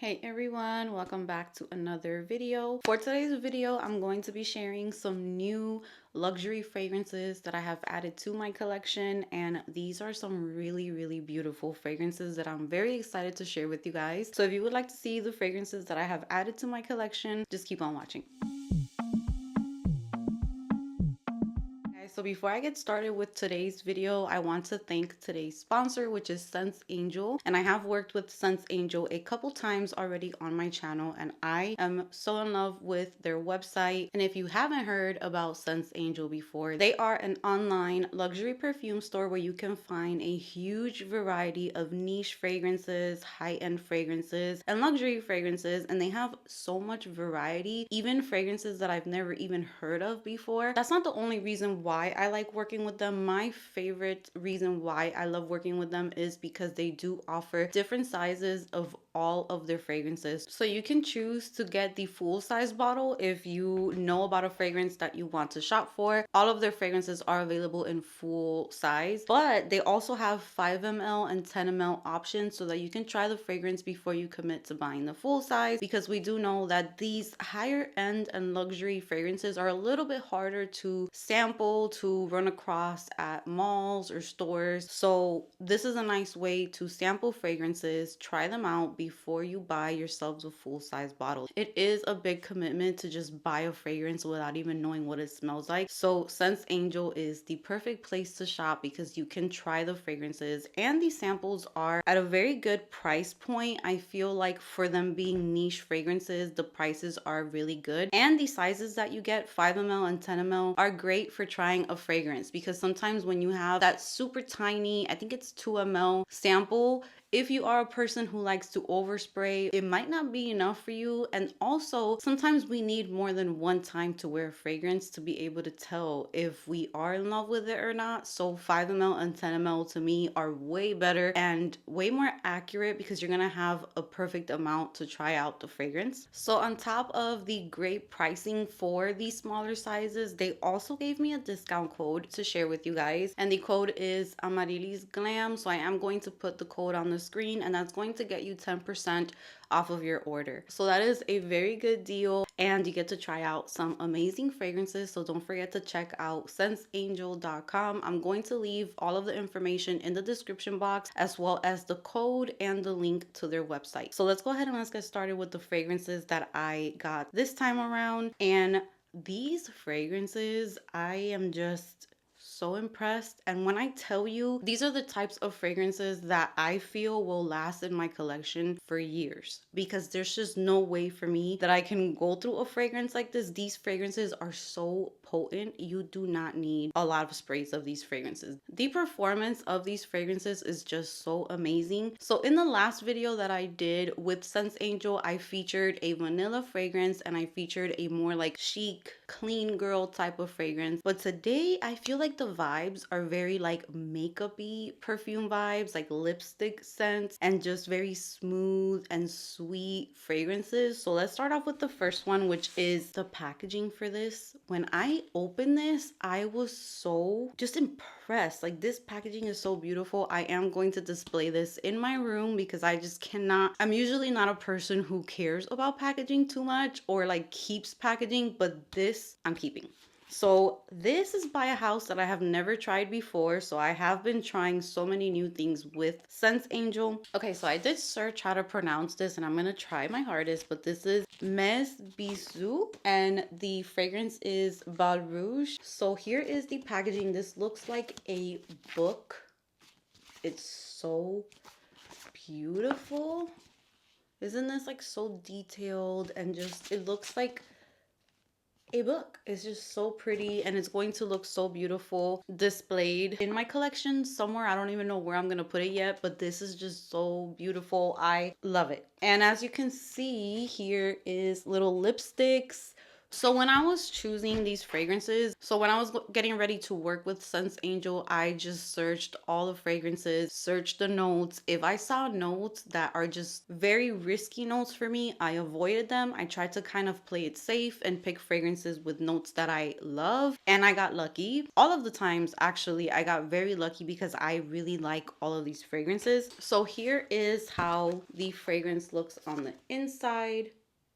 Hey everyone, welcome back to another video. For today's video, I'm going to be sharing some new luxury fragrances that I have added to my collection, and these are some really beautiful fragrances that I'm very excited to share with you guys. So if you would like to see the fragrances that I have added to my collection, just keep on watching. So before I get started with today's video, I want to thank today's sponsor, which is Sense Angel. And I have worked with Sense Angel a couple times already on my channel, and I am so in love with their website. And if you haven't heard about Sense Angel before, they are an online luxury perfume store where you can find a huge variety of niche fragrances, high-end fragrances, and luxury fragrances. And they have so much variety, even fragrances that I've never even heard of before. That's not the only reason why I like working with them. My favorite reason why I love working with them is because they do offer different sizes of all of their fragrances. So you can choose to get the full size bottle if you know about a fragrance that you want to shop for. All of their fragrances are available in full size, but they also have 5 ml and 10 ml options so that you can try the fragrance before you commit to buying the full size, because we do know that these higher end and luxury fragrances are a little bit harder to sample, to run across at malls or stores. So this is a nice way to sample fragrances, try them out before you buy yourselves a full-size bottle. It is a big commitment to just buy a fragrance without even knowing what it smells like. So Sense Angel is the perfect place to shop because you can try the fragrances, and these samples are at a very good price point. I feel like for them being niche fragrances, the prices are really good, and the sizes that you get, 5 ml and 10 ml, are great for trying a fragrance, because sometimes when you have that super tiny, I think it's 2 ml sample, if you are a person who likes to overspray, it might not be enough for you. And also, sometimes we need more than one time to wear a fragrance to be able to tell if we are in love with it or not. So 5 ml and 10 ml to me are way better and way more accurate, because you're gonna have a perfect amount to try out the fragrance. So on top of the great pricing for these smaller sizes, they also gave me a discount code to share with you guys, and the code is Amaryllis Glam. So I am going to put the code on the screen, and that's going to get you 10% off of your order. So that is a very good deal, and you get to try out some amazing fragrances. So don't forget to check out senseangel.com. I'm going to leave all of the information in the description box, as well as the code and the link to their website. So let's go ahead and let's get started with the fragrances that I got this time around. And these fragrances, I am just so impressed. And when I tell you, these are the types of fragrances that I feel will last in my collection for years, because there's just no way for me that I can go through a fragrance like this. These fragrances are so potent. You do not need a lot of sprays of these fragrances. The performance of these fragrances is just so amazing. So in the last video that I did with Sense Angel, I featured a vanilla fragrance and I featured a more like chic, clean girl type of fragrance. But today I feel like the vibes are very like makeup-y perfume vibes, like lipstick scents, and just very smooth and sweet fragrances. So let's start off with the first one, which is the packaging for this. When I opened this, I was so just impressed. Like, this packaging is so beautiful. I am going to display this in my room because I just cannot. I'm usually not a person who cares about packaging too much or like keeps packaging, but this I'm keeping. So this is by a house that I have never tried before. So I have been trying so many new things with Sense Angel. Okay, so I did search how to pronounce this, and I'm gonna try my hardest, but this is BISOUS, and the fragrance is BALLE ROUGE. So here is the packaging. This looks like a book. It's so beautiful. Isn't this like so detailed, and just it looks like a book. It's just so pretty, and it's going to look so beautiful displayed in my collection somewhere. I don't even know where I'm gonna put it yet, but this is just so beautiful. I love it. And as you can see, here is little lipsticks, So when I was choosing these fragrances, so when I was getting ready to work with Sense Angel, I just searched all the fragrances, searched the notes. If I saw notes that are just very risky notes for me, I avoided them. I tried to kind of play it safe and pick fragrances with notes that I love. And I got lucky. All of the times, actually, I got very lucky because I really like all of these fragrances. So here is how the fragrance looks on the inside.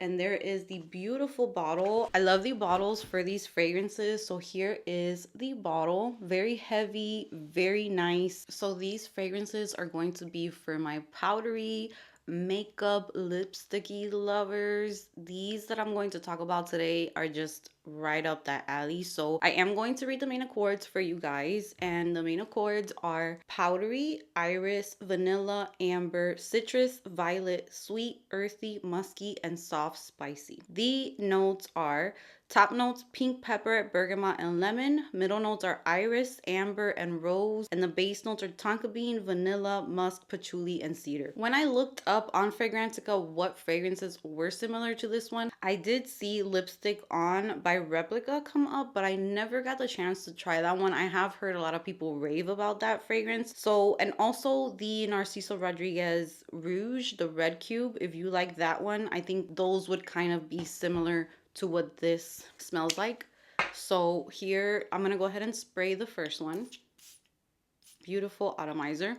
And there is the beautiful bottle. I love the bottles for these fragrances. So here is the bottle. Very heavy, very nice. So these fragrances are going to be for my powdery, makeup, lipsticky lovers. These that I'm going to talk about today are just right up that alley. So I am going to read the main accords for you guys, and the main accords are powdery, iris, vanilla, amber, citrus, violet, sweet, earthy, musky, and soft spicy. The notes are top notes pink pepper, bergamot, and lemon. Middle notes are iris, amber, and rose. And the base notes are tonka bean, vanilla, musk, patchouli, and cedar. When I looked up on Fragrantica what fragrances were similar to this one, I did see Lipstick On by Replica come up, but I never got the chance to try that one. I have heard a lot of people rave about that fragrance. So, and also the Narciso Rodriguez Rouge, the red cube. If you like that one, I think those would kind of be similar to what this smells like. So here, I'm gonna go ahead and spray the first one. Beautiful atomizer.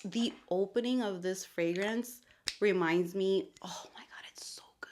The opening of this fragrance reminds me, oh my God, it's so good.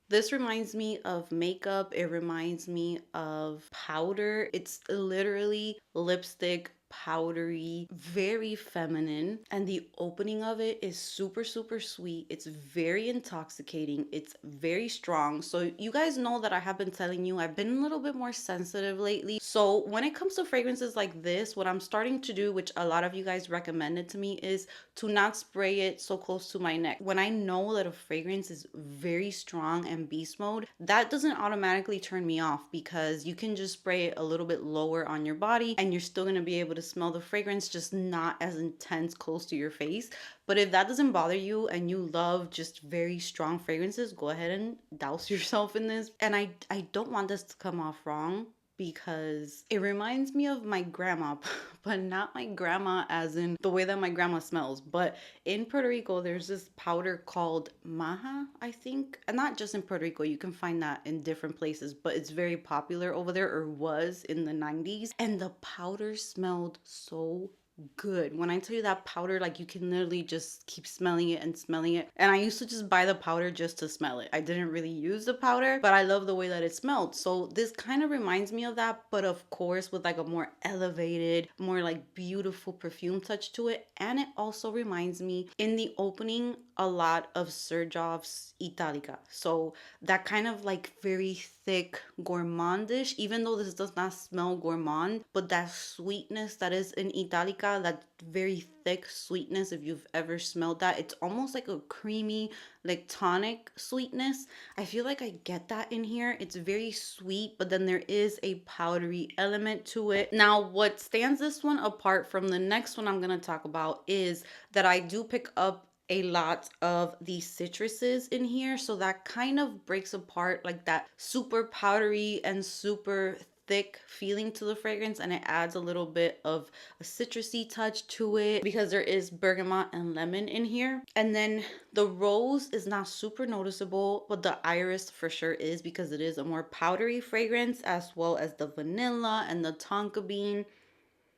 This reminds me of makeup. It reminds me of powder. It's literally lipstick, powdery, very feminine, and the opening of it is super sweet. It's very intoxicating. It's very strong. So you guys know that I have been telling you I've been a little bit more sensitive lately. So when it comes to fragrances like this, what I'm starting to do, which a lot of you guys recommended to me, is to not spray it so close to my neck. When I know that a fragrance is very strong and beast mode, that doesn't automatically turn me off, because you can just spray it a little bit lower on your body and you're still going to be able to smell the fragrance, just not as intense close to your face. But if that doesn't bother you and you love just very strong fragrances, go ahead and douse yourself in this. And I don't want this to come off wrong, because it reminds me of my grandma, but not my grandma as in the way that my grandma smells. But in Puerto Rico, there's this powder called maja, I think. And not just in Puerto Rico, you can find that in different places, but it's very popular over there, or was in the 90s. And the powder smelled so good. When I tell you that powder, like, you can literally just keep smelling it and smelling it. And I used to just buy the powder just to smell it. I didn't really use the powder, but I love the way that it smelled. So this kind of reminds me of that, but of course with like a more elevated, more like beautiful perfume touch to it. And it also reminds me in the opening a lot of Serjoff's Italica. So that kind of like very thick gourmandish, even though this does not smell gourmand, but that sweetness that is in Italica, that very thick sweetness, if you've ever smelled that, it's almost like a creamy, like tonic sweetness. I feel like I get that in here. It's very sweet, but then there is a powdery element to it. Now, what stands this one apart from the next one I'm going to talk about is that I do pick up a lot of the citruses in here, so that kind of breaks apart like that super powdery and super thick feeling to the fragrance, and it adds a little bit of a citrusy touch to it because there is bergamot and lemon in here. And then the rose is not super noticeable, but the iris for sure is, because it is a more powdery fragrance, as well as the vanilla and the tonka bean.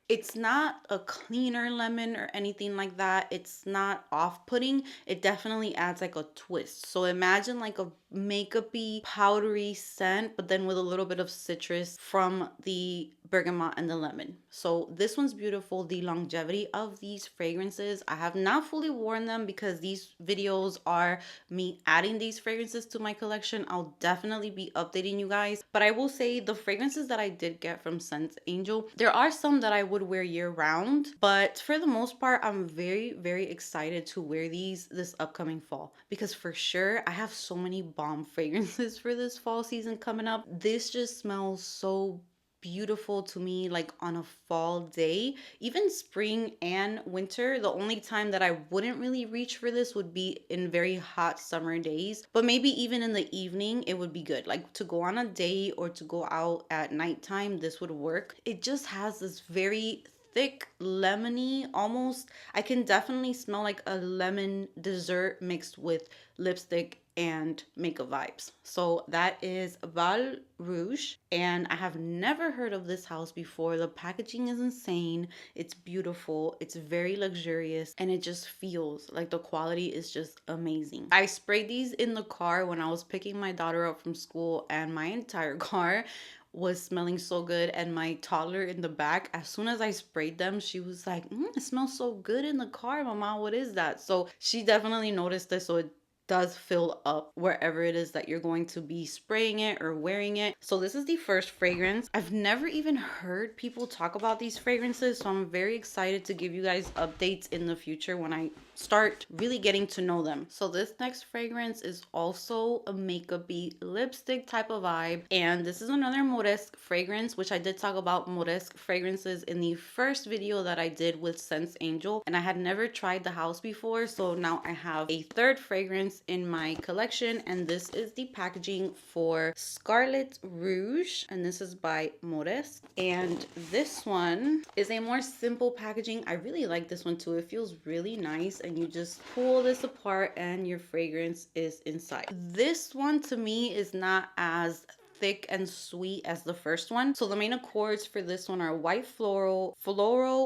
It's not a cleaner lemon or anything like that. It's not off-putting. It definitely adds like a twist. So imagine like a makeup-y, powdery scent, but then with a little bit of citrus from the bergamot and the lemon. So this one's beautiful. The longevity of these fragrances, I have not fully worn them because these videos are me adding these fragrances to my collection. I'll definitely be updating you guys. But I will say the fragrances that I did get from Sense Angel, there are some that I would wear year round, but for the most part, I'm very excited to wear these this upcoming fall, because for sure I have so many bomb fragrances for this fall season coming up. This just smells so beautiful to me like on a fall day. Even spring and winter, the only time that I wouldn't really reach for this would be in very hot summer days, but maybe even in the evening it would be good, like to go on a date or to go out at nighttime. This would work. It just has this very thick lemony, almost, I can definitely smell like a lemon dessert mixed with lipstick and makeup vibes. So that is BALLE Rouge, and I have never heard of this house before. The packaging is insane. It's beautiful. It's very luxurious, and it just feels like the quality is just amazing. I sprayed these in the car when I was picking my daughter up from school, and my entire car was smelling so good. And my toddler in the back, as soon as I sprayed them, she was like, it smells so good in the car, mama, what is that? So she definitely noticed this. So it does fill up wherever it is that you're going to be spraying it or wearing it. So this is the first fragrance. I've never even heard people talk about these fragrances, so I'm very excited to give you guys updates in the future when I start really getting to know them. So this next fragrance is also a makeup-y lipstick type of vibe, and this is another Moresque fragrance, which I did talk about Moresque fragrances in the first video that I did with Sense Angel, and I had never tried the house before, so now I have a third fragrance in my collection, and this is the packaging for Scarlet Rouge, and this is by Moresque. And this one is a more simple packaging. I really like this one too. It feels really nice, and you just pull this apart and your fragrance is inside. This one to me is not as thick and sweet as the first one. So the main accords for this one are white floral,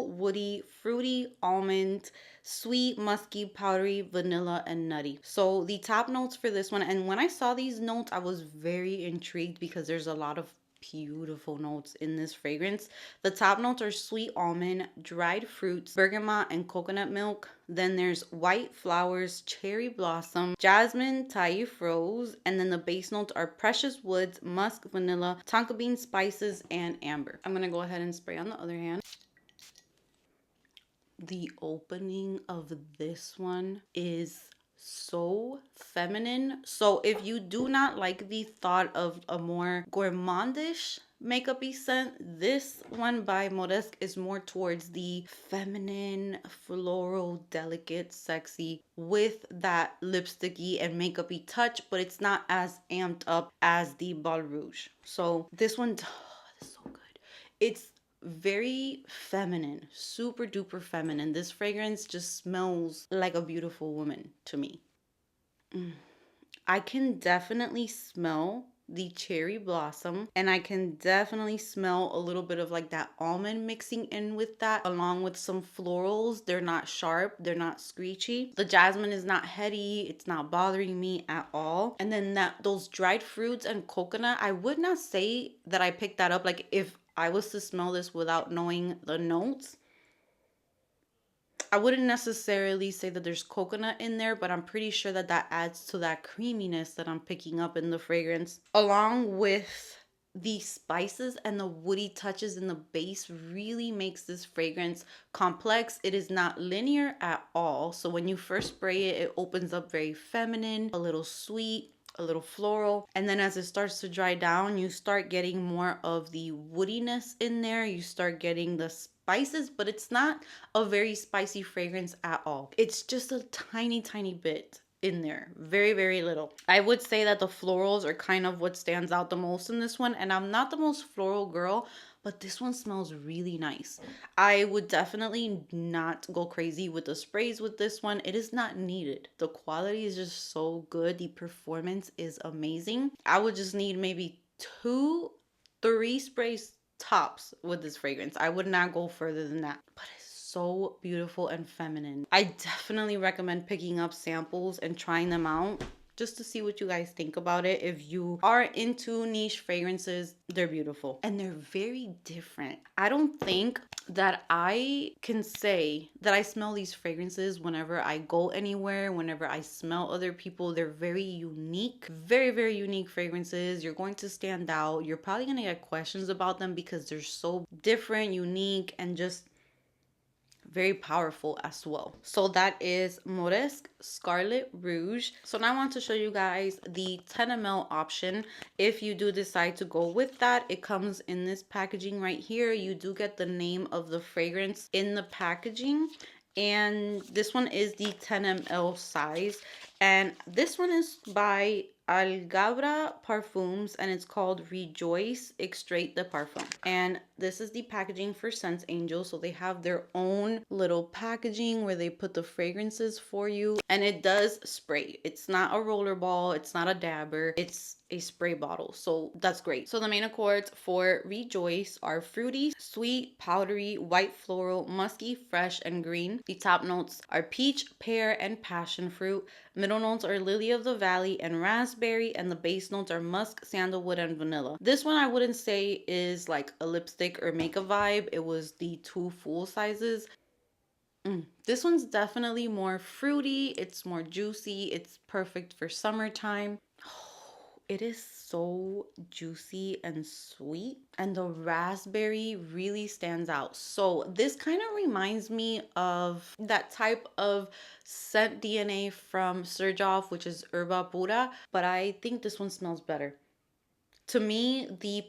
woody, fruity, almond, sweet, musky, powdery, vanilla, and nutty. So the top notes for this one, and when I saw these notes, I was very intrigued because there's a lot of beautiful notes in this fragrance. The top notes are sweet almond, dried fruits, bergamot, and coconut milk. Then there's white flowers, cherry blossom, jasmine, taif rose, and then the base notes are precious woods, musk, vanilla, tonka bean spices, and amber. I'm gonna go ahead and spray on the other hand. The opening of this one is so feminine. So if you do not like the thought of a more gourmandish makeup-y scent, this one by Moresque is more towards the feminine, floral, delicate, sexy, with that lipsticky and makeup-y touch, but it's not as amped up as the BALLE Rouge. So this one, oh, it's so good. It's very feminine, super duper feminine. This fragrance just smells like a beautiful woman to me. I can definitely smell the cherry blossom, and I can definitely smell a little bit of like that almond mixing in with that, along with some florals. They're not sharp, they're not screechy. The jasmine is not heady, it's not bothering me at all. And then those dried fruits and coconut, I would not say that I picked that up. Like if I was to smell this without knowing the notes, I wouldn't necessarily say that there's coconut in there, but I'm pretty sure that that adds to that creaminess that I'm picking up in the fragrance. Along with the spices and the woody touches in the base really makes this fragrance complex. It is not linear at all. So when you first spray it, it opens up very feminine, a little sweet, a little floral, and then as it starts to dry down, you start getting more of the woodiness in there. You start getting the spices, but it's not a very spicy fragrance at all. It's just a tiny bit in there, very little. I would say that the florals are kind of what stands out the most in this one, and I'm not the most floral girl, but this one smells really nice. I would definitely not go crazy with the sprays with this one. It is not needed. The quality is just so good. The performance is amazing. I would just need maybe 2-3 sprays tops with this fragrance. I would not go further than that. But it's so beautiful and feminine. I definitely recommend picking up samples and trying them out just to see what you guys think about it. If you are into niche fragrances, they're beautiful and they're very different. I don't think that I can say that I smell these fragrances whenever I go anywhere, whenever I smell other people. They're very unique, very unique fragrances. You're going to stand out. You're probably going to get questions about them because they're so different, unique, and just very powerful as well. So that is Moresque Scarlet Rouge. So now I want to show you guys the 10 ml option. If you do decide to go with that, it comes in this packaging right here. You do get the name of the fragrance in the packaging, and this one is the 10 ml size, and this one is by ALGHABRA Parfums, and it's called Rejoice Extrait de Parfum. And this is the packaging for Sense Angel. So they have their own little packaging where they put the fragrances for you, and it does spray. It's not a roller ball, it's not a dabber, it's a spray bottle. So that's great. So the main accords for Rejoice are fruity, sweet, powdery, white floral, musky, fresh, and green. The top notes are peach, pear, and passion fruit. Middle notes are lily of the valley and raspberry, and the base notes are musk, sandalwood, and vanilla. This one I wouldn't say is like a lipstick or makeup vibe. It was the 2 full sizes. This one's definitely more fruity. It's more juicy. It's perfect for summertime. It is so juicy and sweet, and the raspberry really stands out. So this kind of reminds me of that type of scent DNA from Surge Off, which is Herba Pura, but I think this one smells better. To me, the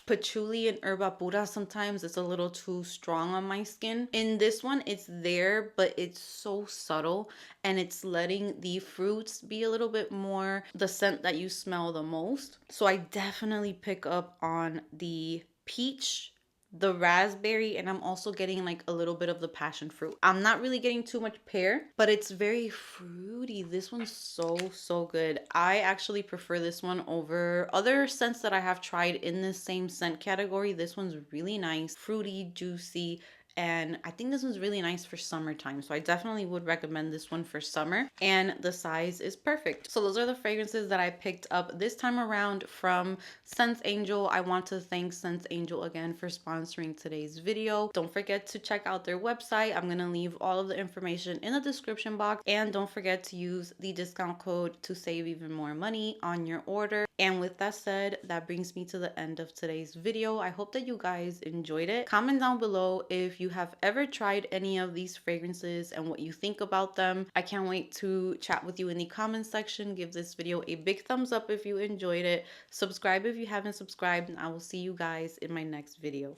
patchouli and herba pura sometimes it's a little too strong on my skin. In this one, it's there, but it's so subtle, and it's letting the fruits be a little bit more the scent that you smell the most. So I definitely pick up on the peach, the raspberry, and I'm also getting like a little bit of the passion fruit. I'm not really getting too much pear, but it's very fruity. This one's so good. I actually prefer this one over other scents that I have tried in this same scent category. This one's really nice, fruity, juicy, and I think this one's really nice for summertime. So I definitely would recommend this one for summer, and the size is perfect. So those are the fragrances that I picked up this time around from Sense Angel. I want to thank Sense Angel again for sponsoring today's video. Don't forget to check out their website. I'm gonna leave all of the information in the description box, and don't forget to use the discount code to save even more money on your order. And with that said, that brings me to the end of today's video. I hope that you guys enjoyed it. Comment down below if you have ever tried any of these fragrances and what you think about them. I can't wait to chat with you in the comments section. Give this video a big thumbs up if you enjoyed it. Subscribe if you haven't subscribed, and I will see you guys in my next video.